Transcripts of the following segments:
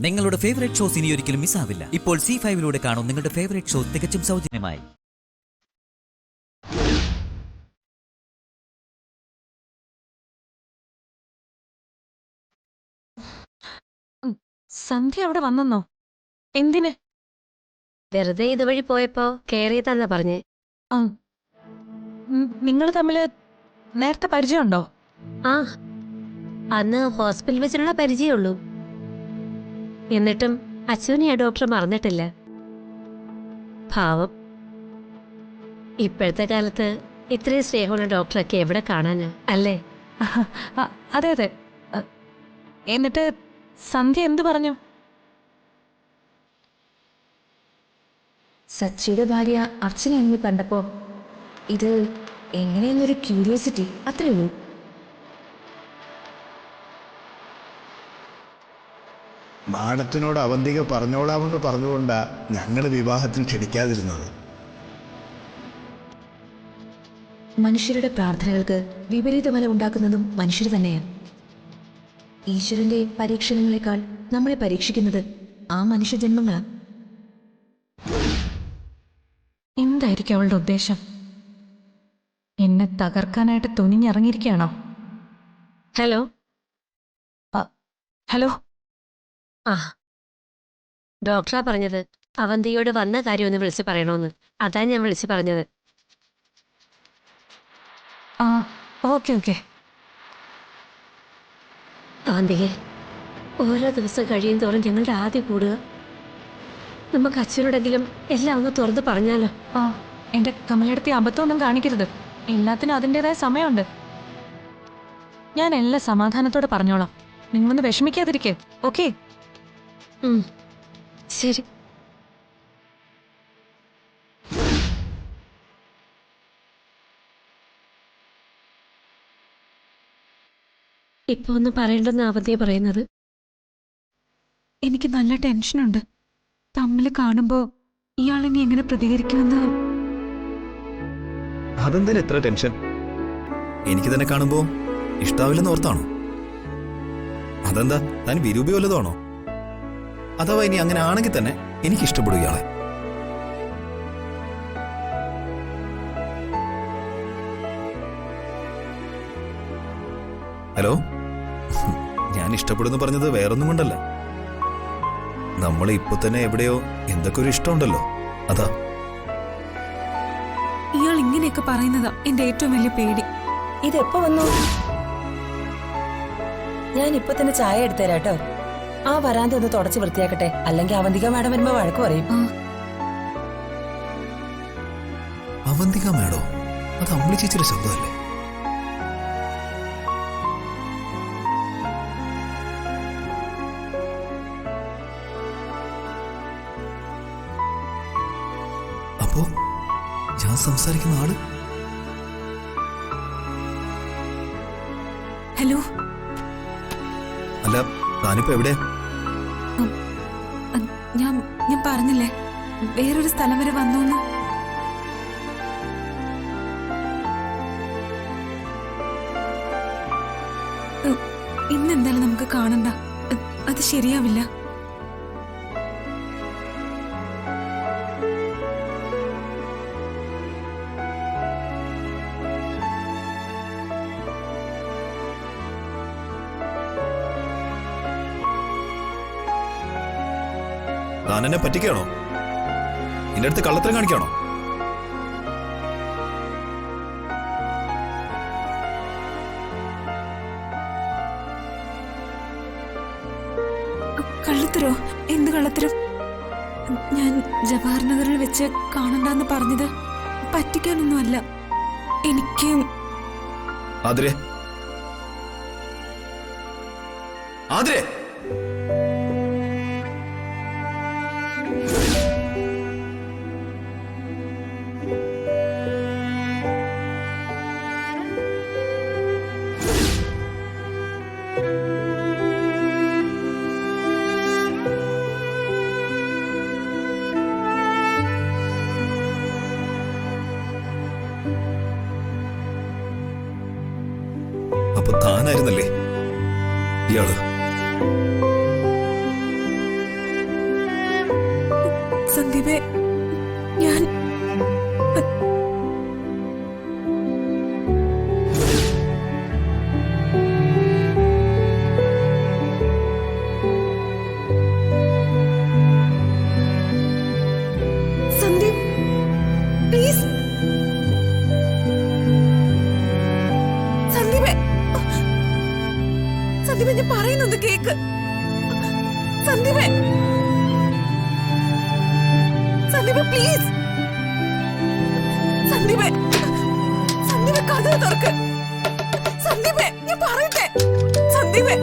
നിങ്ങളുടെ favourite shows ഇനി ഒരിക്കലും മിസ്സാവില്ല. ഇപ്പോൾ C5 കാണും നിങ്ങളുടെ ഫേവറേറ്റ് ഷോ തികച്ചും സൗജന്യമായി. സന്ധ്യ അവിടെ വന്നെന്നോ? എന്തിന്? വെറുതെ ഇതുവഴി പോയപ്പോ കേറിയതാന്നാ പറഞ്ഞേ. നിങ്ങൾ തമ്മില് നേരത്തെ പരിചയമുണ്ടോ? ആ, അന്ന് ഹോസ്പിറ്റൽ വെച്ചിട്ടുള്ള പരിചയമുള്ളൂ. എന്നിട്ടും അച്ഛനെ ആ ഡോക്ടർ മറന്നിട്ടില്ല. പാവം. ഇപ്പോഴത്തെ കാലത്ത് ഇത്രയും സ്നേഹമുള്ള ഡോക്ടറൊക്കെ എവിടെ കാണാന് അല്ലേ? അതെ അതെ. എന്നിട്ട് സന്ധ്യ എന്തു പറഞ്ഞു? സച്ചിയുടെ ഭാര്യ അർച്ചനയെന്ന് കണ്ടപ്പോൾ ഇത് എങ്ങനെയെന്നൊരു ക്യൂരിയോസിറ്റി, അത്രയേ ഉള്ളൂ. മാഡത്തിനോട് അവന്തിക പറഞ്ഞോളാമെന്ന് പറഞ്ഞുകൊണ്ടാ ഞങ്ങൾ വിവാഹത്തിന് ക്ഷണിക്കാതിരുന്നത്. മനുഷ്യരുടെ പ്രാർത്ഥനകൾക്ക് വിപരീത ഫലം ഉണ്ടാക്കുന്നതും മനുഷ്യർ തന്നെയാണ്. ഈശ്വരന്റെ പരീക്ഷണങ്ങളെക്കാൾ നമ്മളെ പരീക്ഷിക്കുന്നത് ആ മനുഷ്യജന്മങ്ങളാണ്. എന്തായിരിക്കും അവളുടെ ഉദ്ദേശം? എന്നെ തകർക്കാനായിട്ട് തുനിഞ്ഞിറങ്ങിയിരിക്കുകയാണോ? ഹലോ. ഹലോ. ആ, ഡോക്ടറാ പറഞ്ഞത് അവന്തിയോട് വന്ന കാര്യം ഒന്ന് വിളിച്ച് പറയണോന്ന്. അതാ ഞാൻ വിളിച്ച് പറഞ്ഞത്. ആ, ഓക്കെ ഓക്കെ. അവന്തികെ, ഓരോ ദിവസം കഴിയും തോറും ഞങ്ങളുടെ ആദ്യം കൂടുക. നമുക്ക് അച്ഛനോടെങ്കിലും എല്ലാം ഒന്ന് തുറന്ന് പറഞ്ഞാലോ? എൻ്റെ കമലെടുത്തി അബദ്ധമൊന്നും കാണിക്കരുത്. എല്ലാത്തിനും അതിൻ്റെതായ സമയമുണ്ട്. ഞാൻ എല്ലാം സമാധാനത്തോടെ പറഞ്ഞോളാം. നിങ്ങളൊന്ന് വിഷമിക്കാതിരിക്കേ. ഓക്കെ? ശരി. ഇപ്പൊ ഒന്നും പറയണ്ടെന്ന് അവധിയെ പറയുന്നത്. എനിക്ക് നല്ല ടെൻഷനുണ്ട്. തമ്മിൽ കാണുമ്പോൾ ഇയാളിനി എങ്ങനെ പ്രതികരിക്കുമെന്ന്. അതെന്തിനാ എത്ര ടെൻഷൻ? എനിക്ക് തന്നെ കാണുമ്പോ ഇഷ്ടാവില്ലെന്ന് ഓർത്താണോ? അതെന്താ, താൻ വിരൂപി വല്ലതാണോ? അഥവാ ഇനി അങ്ങനെ ആണെങ്കിൽ തന്നെ എനിക്ക് ഇഷ്ടപ്പെടും ഇയാളെ. ഹലോ, ഞാൻ ഇഷ്ടപ്പെടുന്നു പറഞ്ഞത് വേറൊന്നും കൊണ്ടല്ല. നമ്മൾ ഇപ്പൊ തന്നെ എവിടെയോ എന്തൊക്കെ ഒരു ഇഷ്ടമുണ്ടല്ലോ, അതാ. ഇയാൾ ഇങ്ങനെയൊക്കെ പറയുന്നതാ എന്റെ ഏറ്റവും വലിയ പേടി. ഇതെപ്പോ വന്നു? ഞാൻ ഇപ്പൊ തന്നെ ചായ എടുത്തേരാട്ടോ. ആ വരാന്ത ഒന്ന് തുടച്ച് വൃത്തിയാക്കട്ടെ, അല്ലെങ്കിൽ അവന്തിക മാഡം വരുമ്പോ വഴക്ക് പറയും. അവന്തിക മാഡോ? അത് അമ്പിളി ചേച്ചിയുടെ ശബ്ദമല്ലേ? അപ്പോ ഞാൻ സംസാരിക്കുന്ന ആള്? ഹലോ. അല്ല, താനിപ്പോ എവിടെയാ? ഞാൻ പറഞ്ഞില്ലേ വേറൊരു സ്ഥലം വരെ വന്നോന്ന്. ഇന്നെന്തായാലും നമുക്ക് കാണണ്ട. അത് ശരിയാവില്ല. താൻ എന്നെ പറ്റിക്കാണോ? നിന്റെ അടുത്ത് കള്ളത്തരം കാണിക്കാണോ? കള്ളത്തരോ? എന്ത് കള്ളത്തരം? ഞാൻ ജവഹർ നഗറിൽ വെച്ച് കാണണ്ടെന്ന് പറഞ്ഞത് പറ്റിക്കാനൊന്നുമല്ല. എനിക്ക് ആതിരെ, ആതിരെ, അപ്പൊ താനായിരുന്നല്ലേ ഇയാള്? സന്ദീപേ, ഞാൻ സന്ദീപ് പ്ലീസ്. സന്ദീപേ, സന്ദീപേ ഞാൻ പറയുന്നത് കേക്ക്. സന്ദീപേ, സന്ദീപേ പ്ലീസ്. സന്ദീപേ, സന്ദീപേ കഥ തുറക്ക്. സന്ദീപേ ഞാൻ പറയട്ടെ. സന്ദീപേ,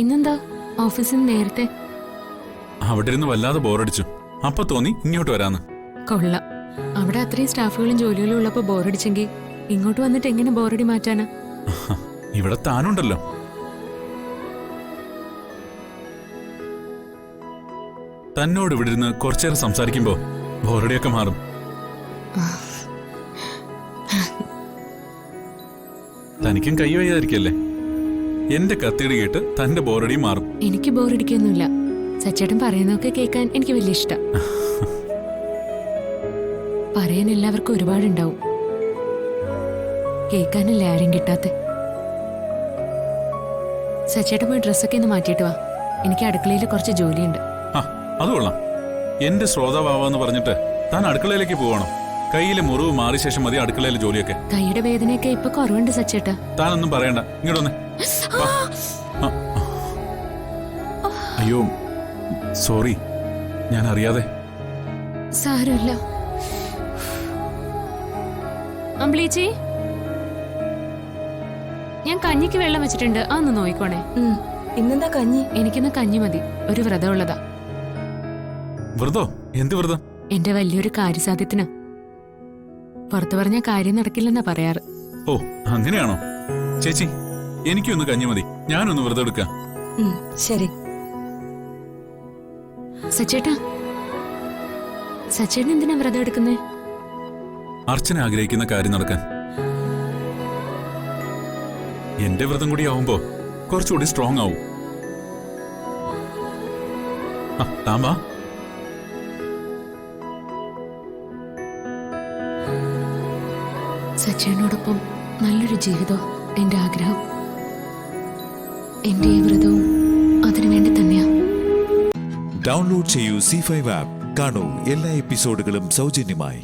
ഇന്നെന്താ ഓഫീസിൽ നിന്ന് നേരത്തെ? അവിടെ ഇരുന്ന് വല്ലാതെ ബോറടിച്ചു. അപ്പൊ തോന്നി ഇങ്ങോട്ട് വരാന്ന്. കൊള്ളാം. അവിടെ അത്രയും സ്റ്റാഫുകളും ജോലികളും ഉള്ളപ്പോ ബോറടിച്ചെങ്കിൽ ഇങ്ങോട്ട് വന്നിട്ട് എങ്ങനെ ബോറടി മാറ്റാനാ? ഇവിടെ താനുണ്ടല്ലോ. തന്നോട് ഇവിടെ ഇരുന്ന് കുറച്ചേരം സംസാരിക്കുമ്പോ ബോറടിയൊക്കെ മാറും. തനിക്കും കൈ വയ്യാതിരിക്കല്ലേ? എന്റെ കത്തിടി കേട്ട് തന്റെ ബോറടി മാറും. എനിക്ക് ബോറടിക്കൊന്നുമില്ല. സച്ചേട്ടൻ പറയുന്നതൊക്കെ കേൾക്കാൻ എനിക്ക് വലിയ ഇഷ്ടം. പറയാൻ എല്ലാവർക്കും ഒരുപാടുണ്ടാവും, കേൾക്കാനല്ലേ ആരും കിട്ടാത്ത. സച്ചേട്ടൻ പോയി ഡ്രസ്സൊക്കെ ഒന്ന് മാറ്റിയിട്ട് വാ. എനിക്ക് അടുക്കളയിൽ കുറച്ച് ജോലിയുണ്ട്. അത് കൊള്ളാം. എന്റെ ശ്രോതാവാന്ന് പറഞ്ഞിട്ട് താൻ അടുക്കളയിലേക്ക് പോവാണോ? കയ്യിലെ മുറിവ് മാറിയ ശേഷം മതി അടുക്കളയിലെ ജോലിയൊക്കെ. കൈയുടെ വേദനയൊക്കെ ഇപ്പൊ കുറവുണ്ട് സച്ചേട്ടാ. താനൊന്നും പറയണ്ട, ഇങ്ങോട്ടൊന്ന്. അയ്യോ സോറി, ഞാൻ അറിയാതെ. സാരമില്ല. അമ്പിളീച്ചി, ഞാൻ കഞ്ഞിക്ക് വെള്ളം വെച്ചിട്ടുണ്ട്, അതൊന്ന് നോയിക്കോണേ. ഇന്നെന്താ കഞ്ഞി? എനിക്കിന്ന് കഞ്ഞി മതി. ഒരു വ്രതമുള്ളതാ. വ്രതോ? എന്ത് വ്രതം? എന്റെ വലിയൊരു കാര്യസാധ്യത്തിന്. പുറത്തു പറഞ്ഞ കാര്യം നടക്കില്ലെന്നാ പറയാറ്. ഓ അങ്ങനെയാണോ? ചേച്ചി എനിക്കൊന്ന് കഞ്ഞി മതി, ഞാനൊന്ന് വ്രതം എടുക്കാം. ശരി. സച്ചേട്ടാ, സച്ചേട്ടൻ എന്തിനാ വ്രതം എടുക്കുന്നേ? അർച്ചന ആഗ്രഹിക്കുന്ന കാര്യം നടക്കാൻ. എന്റെ വ്രതം കൂടി ആവുമ്പോ കുറച്ചുകൂടി സ്ട്രോങ് ആവും. താമ്പാ. സച്ചേട്ടനോടൊപ്പം നല്ലൊരു ജീവിതം എന്റെ ആഗ്രഹം. എന്റെ ഈ വ്രതവും അതിനുവേണ്ടി തന്നെയാ. ഡൗൺലോഡ് ചെയ്യൂ C5 ആപ്പ്. കാണൂ എല്ലാ എപ്പിസോഡുകളും സൗജന്യമായി.